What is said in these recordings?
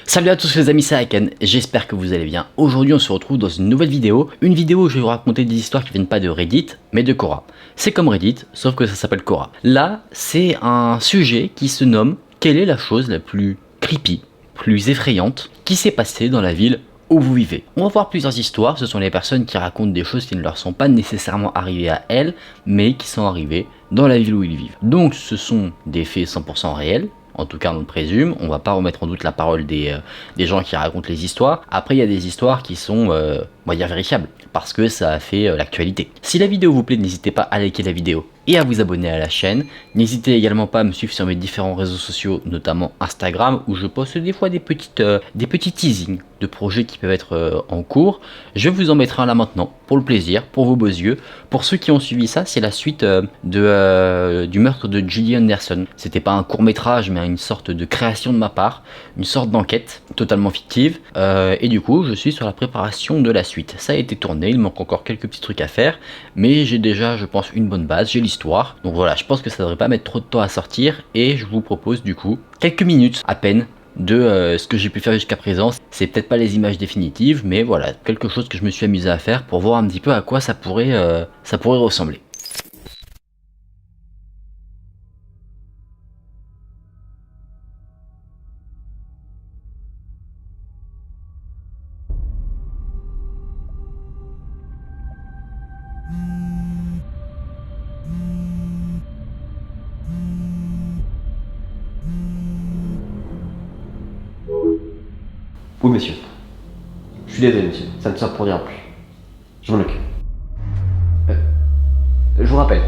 Salut à tous les amis, c'est Aiken, j'espère que vous allez bien. Aujourd'hui on se retrouve dans une nouvelle vidéo. Une vidéo où je vais vous raconter des histoires qui viennent pas de Reddit, mais de Quora. C'est comme Reddit, sauf que ça s'appelle Quora. Là, c'est un sujet qui se nomme « Quelle est la chose la plus creepy, plus effrayante qui s'est passée dans la ville où vous vivez ?» On va voir plusieurs histoires, ce sont les personnes qui racontent des choses qui ne leur sont pas nécessairement arrivées à elles, mais qui sont arrivées dans la ville où ils vivent. Donc ce sont des faits 100% réels. En tout cas, on le présume, on va pas remettre en doute la parole des gens qui racontent les histoires. Après, il y a des histoires qui sont, on va dire, vérifiables, parce que ça a fait l'actualité. Si la vidéo vous plaît, n'hésitez pas à liker la vidéo et à vous abonner à la chaîne. N'hésitez également pas à me suivre sur mes différents réseaux sociaux, notamment Instagram, où je poste des fois des petits teasings de projets qui peuvent être en cours. Je vous en mettrai un là maintenant, pour le plaisir, pour vos beaux yeux. Pour ceux qui ont suivi ça, c'est la suite du meurtre de Gillian Anderson. C'était pas un court métrage, mais une sorte de création de ma part, une sorte d'enquête totalement fictive. Et du coup, je suis sur la préparation de la suite. Ça a été tourné, il manque encore quelques petits trucs à faire, mais j'ai déjà, je pense, une bonne base, j'ai l'histoire. Donc voilà, je pense que ça devrait pas mettre trop de temps à sortir, et je vous propose du coup quelques minutes à peine de ce que j'ai pu faire jusqu'à présent. C'est peut-être pas les images définitives, mais voilà, quelque chose que je me suis amusé à faire pour voir un petit peu à quoi ça pourrait ressembler. Oui, monsieur. Je suis désolé, monsieur. Ça ne se reproduira plus. Je m'en occupe. Je vous rappelle.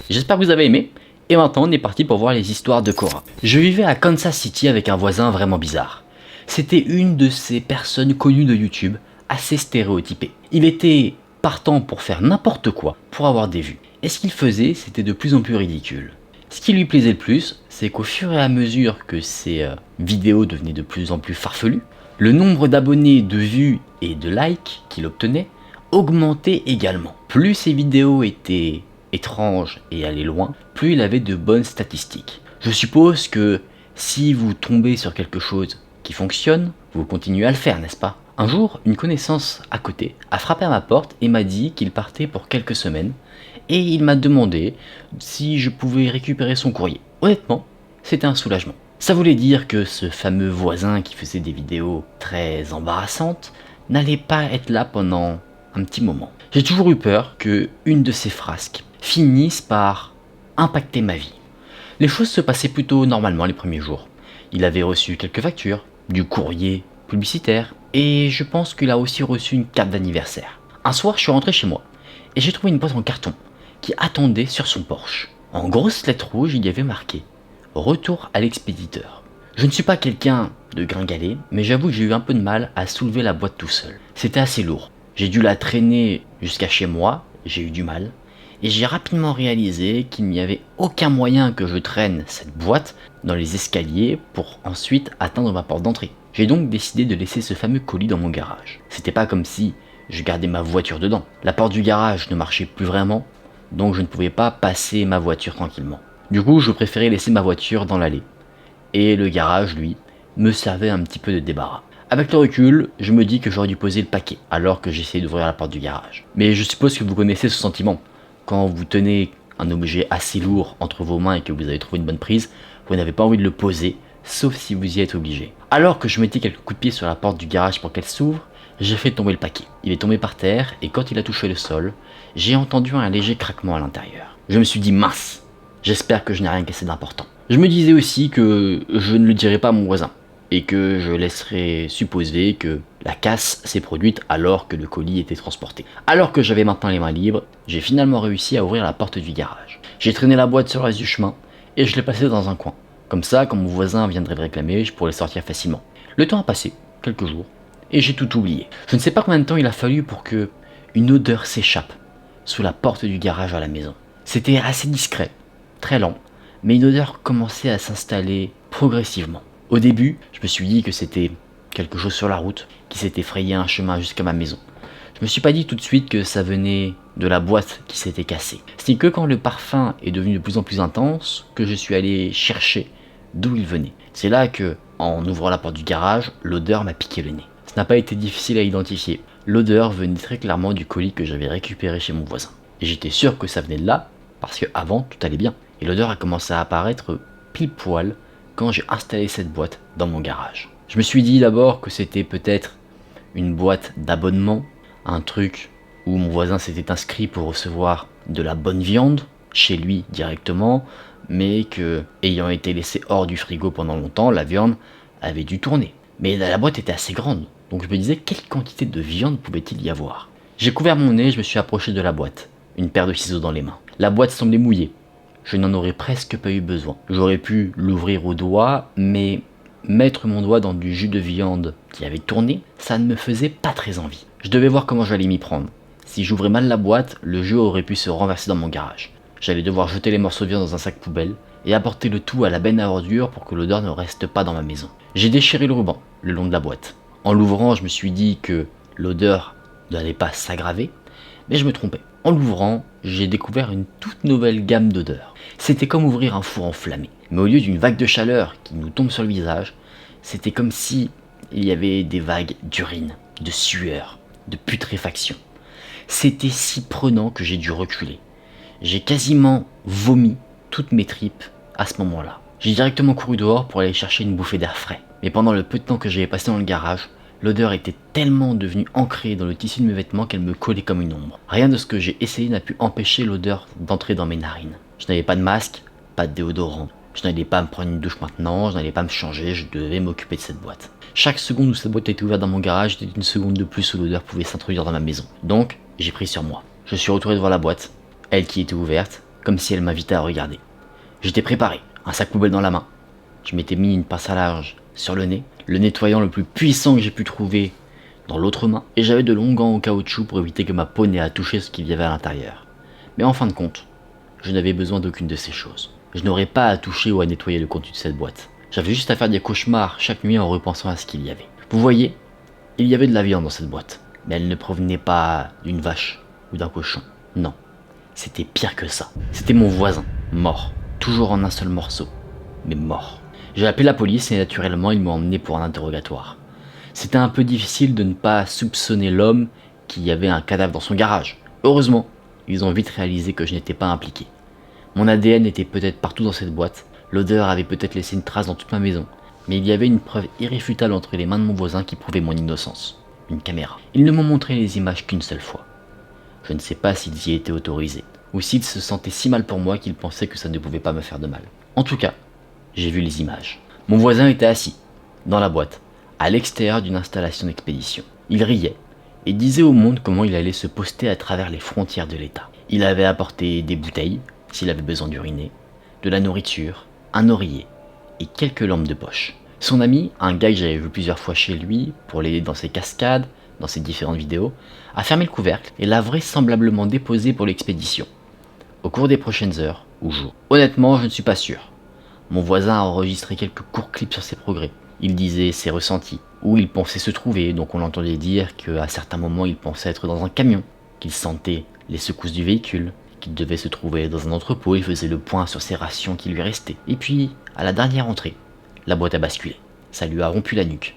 J'espère que vous avez aimé, et maintenant on est parti pour voir les histoires de Quora. Je vivais à Kansas City avec un voisin vraiment bizarre. C'était une de ces personnes connues de YouTube, assez stéréotypées. Il était partant pour faire n'importe quoi, pour avoir des vues. Et ce qu'il faisait, c'était de plus en plus ridicule. Ce qui lui plaisait le plus, c'est qu'au fur et à mesure que ses vidéos devenaient de plus en plus farfelues, le nombre d'abonnés, de vues et de likes qu'il obtenait augmentait également. Plus ses vidéos étaient étrange et aller loin, plus il avait de bonnes statistiques. Je suppose que si vous tombez sur quelque chose qui fonctionne, vous continuez à le faire, n'est-ce pas? Un jour, une connaissance à côté a frappé à ma porte et m'a dit qu'il partait pour quelques semaines, et il m'a demandé si je pouvais récupérer son courrier. Honnêtement, c'était un soulagement. Ça voulait dire que ce fameux voisin qui faisait des vidéos très embarrassantes n'allait pas être là pendant un petit moment. J'ai toujours eu peur que une de ces frasques finissent par impacter ma vie. Les choses se passaient plutôt normalement les premiers jours. Il avait reçu quelques factures, du courrier publicitaire, et je pense qu'il a aussi reçu une carte d'anniversaire. Un soir, je suis rentré chez moi, et j'ai trouvé une boîte en carton qui attendait sur son porche. En grosses lettres rouges, il y avait marqué « Retour à l'expéditeur ». Je ne suis pas quelqu'un de gringalet, mais j'avoue que j'ai eu un peu de mal à soulever la boîte tout seul. C'était assez lourd. J'ai dû la traîner jusqu'à chez moi, j'ai eu du mal. Et j'ai rapidement réalisé qu'il n'y avait aucun moyen que je traîne cette boîte dans les escaliers pour ensuite atteindre ma porte d'entrée. J'ai donc décidé de laisser ce fameux colis dans mon garage. C'était pas comme si je gardais ma voiture dedans. La porte du garage ne marchait plus vraiment, donc je ne pouvais pas passer ma voiture tranquillement. Du coup, je préférais laisser ma voiture dans l'allée. Et le garage, lui, me servait un petit peu de débarras. Avec le recul, je me dis que j'aurais dû poser le paquet alors que j'essayais d'ouvrir la porte du garage. Mais je suppose que vous connaissez ce sentiment. Quand vous tenez un objet assez lourd entre vos mains et que vous avez trouvé une bonne prise, vous n'avez pas envie de le poser, sauf si vous y êtes obligé. Alors que je mettais quelques coups de pied sur la porte du garage pour qu'elle s'ouvre, j'ai fait tomber le paquet. Il est tombé par terre et quand il a touché le sol, j'ai entendu un léger craquement à l'intérieur. Je me suis dit mince, j'espère que je n'ai rien cassé d'important. Je me disais aussi que je ne le dirais pas à mon voisin et que je laisserais supposer que la casse s'est produite alors que le colis était transporté. Alors que j'avais maintenant les mains libres, j'ai finalement réussi à ouvrir la porte du garage. J'ai traîné la boîte sur le reste du chemin et je l'ai placée dans un coin. Comme ça, quand mon voisin viendrait le réclamer, je pourrais le sortir facilement. Le temps a passé, quelques jours, et j'ai tout oublié. Je ne sais pas combien de temps il a fallu pour que une odeur s'échappe sous la porte du garage à la maison. C'était assez discret, très lent, mais une odeur commençait à s'installer progressivement. Au début, je me suis dit que c'était quelque chose sur la route qui s'était frayé un chemin jusqu'à ma maison. Je me suis pas dit tout de suite que ça venait de la boîte qui s'était cassée. C'est que quand le parfum est devenu de plus en plus intense que je suis allé chercher d'où il venait. C'est là que, en ouvrant la porte du garage, l'odeur m'a piqué le nez. Ce n'a pas été difficile à identifier. L'odeur venait très clairement du colis que j'avais récupéré chez mon voisin. Et j'étais sûr que ça venait de là, parce que avant tout allait bien. Et l'odeur a commencé à apparaître pile poil quand j'ai installé cette boîte dans mon garage. Je me suis dit d'abord que c'était peut-être une boîte d'abonnement, un truc où mon voisin s'était inscrit pour recevoir de la bonne viande chez lui directement, mais que, ayant été laissé hors du frigo pendant longtemps, la viande avait dû tourner. Mais la boîte était assez grande, donc je me disais quelle quantité de viande pouvait-il y avoir. J'ai couvert mon nez, je me suis approché de la boîte, une paire de ciseaux dans les mains. La boîte semblait mouillée, je n'en aurais presque pas eu besoin. J'aurais pu l'ouvrir au doigt, mais mettre mon doigt dans du jus de viande qui avait tourné, ça ne me faisait pas très envie. Je devais voir comment j'allais m'y prendre. Si j'ouvrais mal la boîte, le jus aurait pu se renverser dans mon garage. J'allais devoir jeter les morceaux de viande dans un sac poubelle et apporter le tout à la benne à ordures pour que l'odeur ne reste pas dans ma maison. J'ai déchiré le ruban le long de la boîte. En l'ouvrant, je me suis dit que l'odeur n'allait pas s'aggraver, mais je me trompais. En l'ouvrant, j'ai découvert une toute nouvelle gamme d'odeurs. C'était comme ouvrir un four enflammé. Mais au lieu d'une vague de chaleur qui nous tombe sur le visage, c'était comme si il y avait des vagues d'urine, de sueur, de putréfaction. C'était si prenant que j'ai dû reculer. J'ai quasiment vomi toutes mes tripes à ce moment-là. J'ai directement couru dehors pour aller chercher une bouffée d'air frais. Mais pendant le peu de temps que j'avais passé dans le garage, l'odeur était tellement devenue ancrée dans le tissu de mes vêtements qu'elle me collait comme une ombre. Rien de ce que j'ai essayé n'a pu empêcher l'odeur d'entrer dans mes narines. Je n'avais pas de masque, pas de déodorant. Je n'allais pas me prendre une douche maintenant, je n'allais pas me changer, je devais m'occuper de cette boîte. Chaque seconde où cette boîte était ouverte dans mon garage était une seconde de plus où l'odeur pouvait s'introduire dans ma maison. Donc, j'ai pris sur moi. Je suis retourné devant la boîte, elle qui était ouverte, comme si elle m'invitait à regarder. J'étais préparé, un sac poubelle dans la main. Je m'étais mis une pince à linge sur le nez, le nettoyant le plus puissant que j'ai pu trouver dans l'autre main, et j'avais de longs gants en caoutchouc pour éviter que ma peau n'ait à toucher ce qu'il y avait à l'intérieur. Mais en fin de compte, je n'avais besoin d'aucune de ces choses. Je n'aurais pas à toucher ou à nettoyer le contenu de cette boîte. J'avais juste à faire des cauchemars chaque nuit en repensant à ce qu'il y avait. Vous voyez, il y avait de la viande dans cette boîte, mais elle ne provenait pas d'une vache ou d'un cochon. Non, c'était pire que ça. C'était mon voisin, mort, toujours en un seul morceau, mais mort. J'ai appelé la police et naturellement ils m'ont emmené pour un interrogatoire. C'était un peu difficile de ne pas soupçonner l'homme qui avait un cadavre dans son garage. Heureusement, ils ont vite réalisé que je n'étais pas impliqué. Mon ADN était peut-être partout dans cette boîte, l'odeur avait peut-être laissé une trace dans toute ma maison, mais il y avait une preuve irréfutable entre les mains de mon voisin qui prouvait mon innocence. Une caméra. Ils ne m'ont montré les images qu'une seule fois. Je ne sais pas s'ils y étaient autorisés, ou s'ils se sentaient si mal pour moi qu'ils pensaient que ça ne pouvait pas me faire de mal. En tout cas, j'ai vu les images. Mon voisin était assis, dans la boîte, à l'extérieur d'une installation d'expédition. Il riait, et disait au monde comment il allait se poster à travers les frontières de l'État. Il avait apporté des bouteilles, s'il avait besoin d'uriner, de la nourriture, un oreiller et quelques lampes de poche. Son ami, un gars que j'avais vu plusieurs fois chez lui pour l'aider dans ses cascades, dans ses différentes vidéos, a fermé le couvercle et l'a vraisemblablement déposé pour l'expédition, au cours des prochaines heures ou jours. Honnêtement, je ne suis pas sûr. Mon voisin a enregistré quelques courts clips sur ses progrès. Il disait ses ressentis, où il pensait se trouver, donc on l'entendait dire qu'à certains moments il pensait être dans un camion, qu'il sentait les secousses du véhicule, qu'il devait se trouver dans un entrepôt, il faisait le point sur ses rations qui lui restaient. Et puis, à la dernière entrée, la boîte a basculé. Ça lui a rompu la nuque.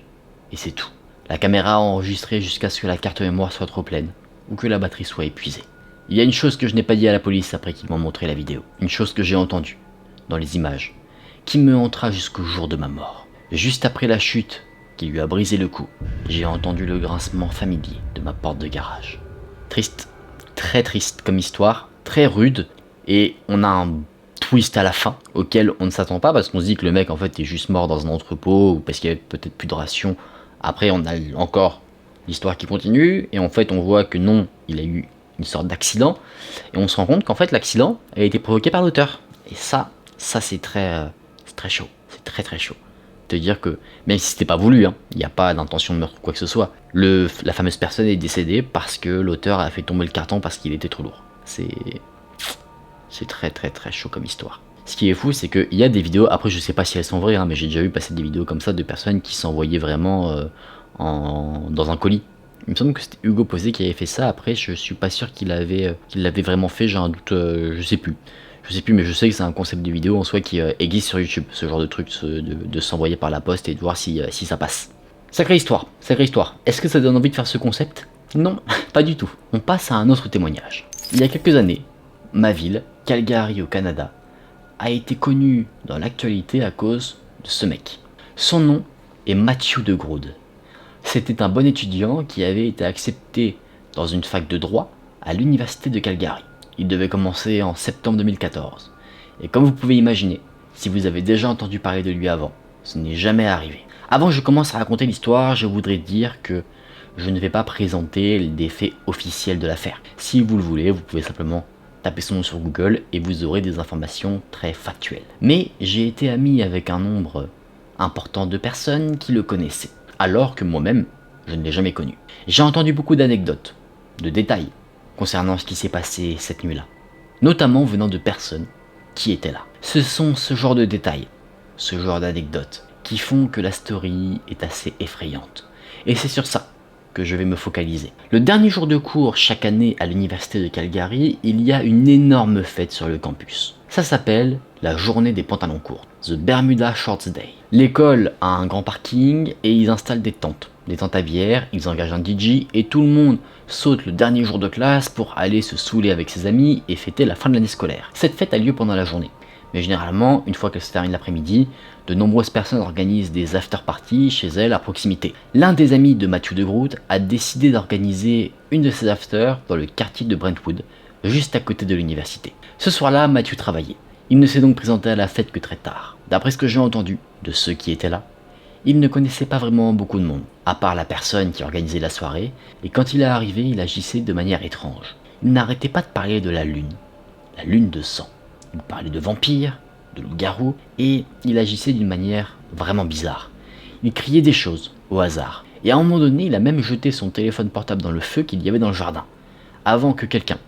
Et c'est tout. La caméra a enregistré jusqu'à ce que la carte mémoire soit trop pleine, ou que la batterie soit épuisée. Il y a une chose que je n'ai pas dit à la police après qu'ils m'ont montré la vidéo. Une chose que j'ai entendue, dans les images, qui me hantera jusqu'au jour de ma mort. Juste après la chute qui lui a brisé le cou, j'ai entendu le grincement familier de ma porte de garage. Triste, très triste comme histoire, très rude, et on a un twist à la fin auquel on ne s'attend pas parce qu'on se dit que le mec en fait est juste mort dans un entrepôt ou parce qu'il y avait peut-être plus de rations. Après on a encore l'histoire qui continue et en fait on voit que non, il a eu une sorte d'accident et on se rend compte qu'en fait l'accident a été provoqué par l'auteur. Et ça c'est très chaud. très très chaud. Te dire que, même si c'était pas voulu, hein, il n'y a pas d'intention de meurtre ou quoi que ce soit, la fameuse personne est décédée parce que l'auteur a fait tomber le carton parce qu'il était trop lourd. C'est très très très chaud comme histoire. Ce qui est fou, c'est qu'il y a des vidéos, après je sais pas si elles sont vraies, hein, mais j'ai déjà vu passer des vidéos comme ça de personnes qui s'envoyaient vraiment dans un colis. Il me semble que c'était Hugo Posé qui avait fait ça, après je suis pas sûr qu'il l'avait vraiment fait, j'ai un doute, je sais plus. Mais je sais que c'est un concept de vidéo en soi qui existe sur YouTube, ce genre de truc, de s'envoyer par la poste et de voir si ça passe. Sacrée histoire, sacrée histoire. Est-ce que ça donne envie de faire ce concept? Non, pas du tout. On passe à un autre témoignage. Il y a quelques années, ma ville, Calgary au Canada, a été connue dans l'actualité à cause de ce mec. Son nom est Matthew de Grood. C'était un bon étudiant qui avait été accepté dans une fac de droit à l'université de Calgary. Il devait commencer en septembre 2014. Et comme vous pouvez imaginer, si vous avez déjà entendu parler de lui avant, ce n'est jamais arrivé. Avant que je commence à raconter l'histoire, je voudrais dire que je ne vais pas présenter des faits officiels de l'affaire. Si vous le voulez, vous pouvez simplement taper son nom sur Google et vous aurez des informations très factuelles. Mais j'ai été ami avec un nombre important de personnes qui le connaissaient, alors que moi-même, je ne l'ai jamais connu. J'ai entendu beaucoup d'anecdotes, de détails, concernant ce qui s'est passé cette nuit-là, notamment venant de personnes qui étaient là. Ce sont ce genre de détails, ce genre d'anecdotes, qui font que la story est assez effrayante. Et c'est sur ça que je vais me focaliser. Le dernier jour de cours chaque année à l'université de Calgary, il y a une énorme fête sur le campus. Ça s'appelle la journée des pantalons courts, The Bermuda Shorts Day. L'école a un grand parking et ils installent des tentes à bière, ils engagent un DJ et tout le monde saute le dernier jour de classe pour aller se saouler avec ses amis et fêter la fin de l'année scolaire. Cette fête a lieu pendant la journée, mais généralement, une fois qu'elle se termine l'après-midi, de nombreuses personnes organisent des after-parties chez elles à proximité. L'un des amis de Matthew de Groot a décidé d'organiser une de ces afters dans le quartier de Brentwood, juste à côté de l'université. Ce soir-là, Matthew travaillait. Il ne s'est donc présenté à la fête que très tard. D'après ce que j'ai entendu de ceux qui étaient là, il ne connaissait pas vraiment beaucoup de monde, à part la personne qui organisait la soirée, et quand il est arrivé, il agissait de manière étrange. Il n'arrêtait pas de parler de la lune de sang. Il parlait de vampires, de loups-garous, et il agissait d'une manière vraiment bizarre. Il criait des choses, au hasard, et à un moment donné, il a même jeté son téléphone portable dans le feu qu'il y avait dans le jardin, avant que quelqu'un,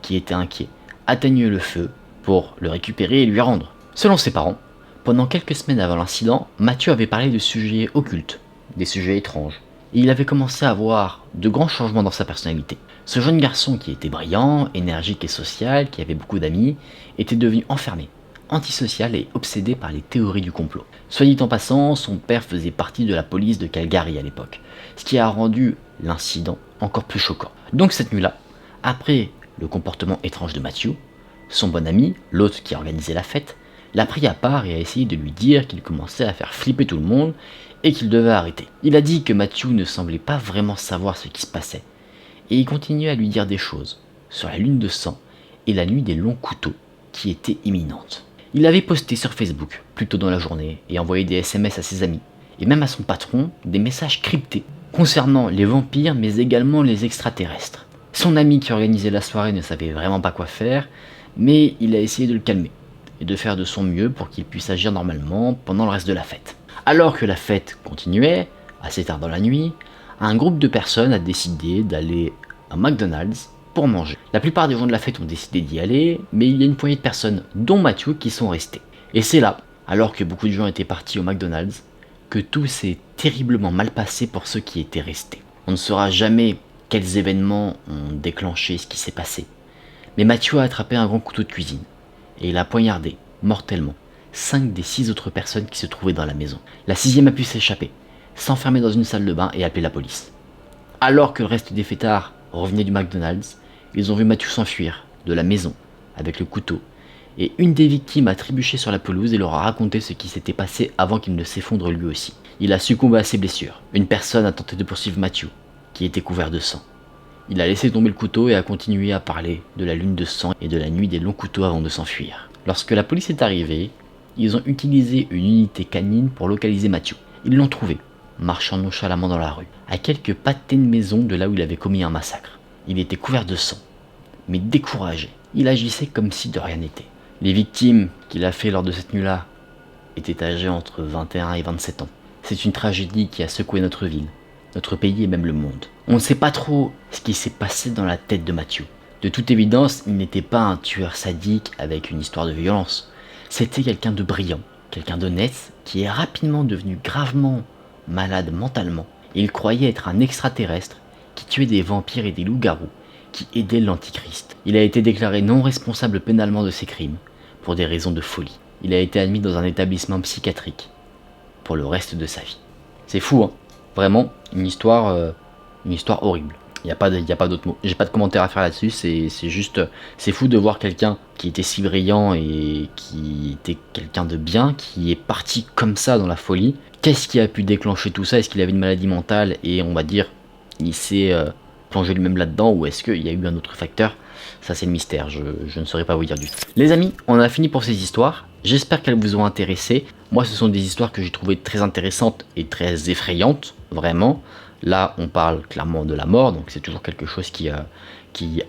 qui était inquiet, atteigne le feu pour le récupérer et lui rendre. Selon ses parents, pendant quelques semaines avant l'incident, Matthew avait parlé de sujets occultes, des sujets étranges, et il avait commencé à avoir de grands changements dans sa personnalité. Ce jeune garçon qui était brillant, énergique et social, qui avait beaucoup d'amis, était devenu enfermé, antisocial et obsédé par les théories du complot. Soit dit en passant, son père faisait partie de la police de Calgary à l'époque, ce qui a rendu l'incident encore plus choquant. Donc cette nuit-là, après le comportement étrange de Matthew, son bon ami, l'autre qui organisait la fête, l'a pris à part et a essayé de lui dire qu'il commençait à faire flipper tout le monde et qu'il devait arrêter. Il a dit que Matthew ne semblait pas vraiment savoir ce qui se passait, et il continuait à lui dire des choses sur la lune de sang et la nuit des longs couteaux qui était imminente. Il avait posté sur Facebook plus tôt dans la journée et envoyé des SMS à ses amis, et même à son patron, des messages cryptés concernant les vampires mais également les extraterrestres. Son ami qui organisait la soirée ne savait vraiment pas quoi faire, mais il a essayé de le calmer et de faire de son mieux pour qu'il puisse agir normalement pendant le reste de la fête. Alors que la fête continuait, assez tard dans la nuit, un groupe de personnes a décidé d'aller à McDonald's pour manger. La plupart des gens de la fête ont décidé d'y aller, mais il y a une poignée de personnes, dont Matthew, qui sont restés. Et c'est là, alors que beaucoup de gens étaient partis au McDonald's, que tout s'est terriblement mal passé pour ceux qui étaient restés. On ne saura jamais quels événements ont déclenché ce qui s'est passé, mais Matthew a attrapé un grand couteau de cuisine, et il a poignardé, mortellement, 5 des 6 autres personnes qui se trouvaient dans la maison. La 6e a pu s'échapper, s'enfermer dans une salle de bain et appeler la police. Alors que le reste des fêtards revenaient du McDonald's, ils ont vu Matthew s'enfuir de la maison avec le couteau, et une des victimes a trébuché sur la pelouse et leur a raconté ce qui s'était passé avant qu'il ne s'effondre lui aussi. Il a succombé à ses blessures. Une personne a tenté de poursuivre Matthew, qui était couvert de sang. Il a laissé tomber le couteau et a continué à parler de la lune de sang et de la nuit des longs couteaux avant de s'enfuir. Lorsque la police est arrivée, ils ont utilisé une unité canine pour localiser Matthew. Ils l'ont trouvé, marchant nonchalamment dans la rue, à quelques pâtés de maison de là où il avait commis un massacre. Il était couvert de sang, mais découragé. Il agissait comme si de rien n'était. Les victimes qu'il a fait lors de cette nuit-là était âgé entre 21 et 27 ans. C'est une tragédie qui a secoué notre ville, notre pays et même le monde. On ne sait pas trop ce qui s'est passé dans la tête de Matthew. De toute évidence, il n'était pas un tueur sadique avec une histoire de violence. C'était quelqu'un de brillant, quelqu'un d'honnête qui est rapidement devenu gravement malade mentalement. Il croyait être un extraterrestre qui tuait des vampires et des loups-garous, qui aidait l'Antichrist. Il a été déclaré non responsable pénalement de ses crimes, pour des raisons de folie. Il a été admis dans un établissement psychiatrique, pour le reste de sa vie. C'est fou, hein. Vraiment, une histoire horrible. Il n'y a pas d'autre mot. J'ai pas de commentaire à faire là-dessus, c'est fou de voir quelqu'un qui était si brillant et qui était quelqu'un de bien, qui est parti comme ça dans la folie. Qu'est-ce qui a pu déclencher tout ça? Est-ce qu'il avait une maladie mentale et on va dire, il s'est plongé lui-même là-dedans, ou est-ce qu'il y a eu un autre facteur? Ça c'est le mystère, je ne saurais pas vous dire du tout. Les amis, on a fini pour ces histoires. J'espère qu'elles vous ont intéressé. Moi, ce sont des histoires que j'ai trouvées très intéressantes et très effrayantes, vraiment. Là, on parle clairement de la mort, donc c'est toujours quelque chose qui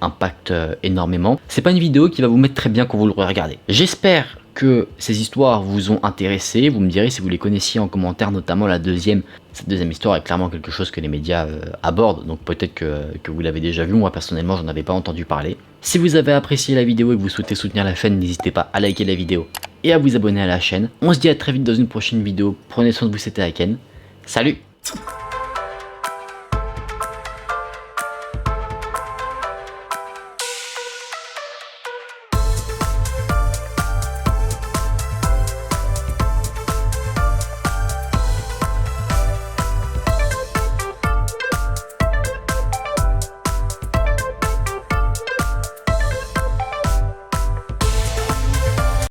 impacte énormément. C'est pas une vidéo qui va vous mettre très bien quand vous le regardez. J'espère que ces histoires vous ont intéressé. Vous me direz si vous les connaissiez en commentaire, notamment la deuxième. Cette deuxième histoire est clairement quelque chose que les médias abordent, donc peut-être que vous l'avez déjà vu. Moi, personnellement, j'en avais pas entendu parler. Si vous avez apprécié la vidéo et que vous souhaitez soutenir la chaîne, n'hésitez pas à liker la vidéo et à vous abonner à la chaîne. On se dit à très vite dans une prochaine vidéo. Prenez soin de vous, c'était Aken. Salut!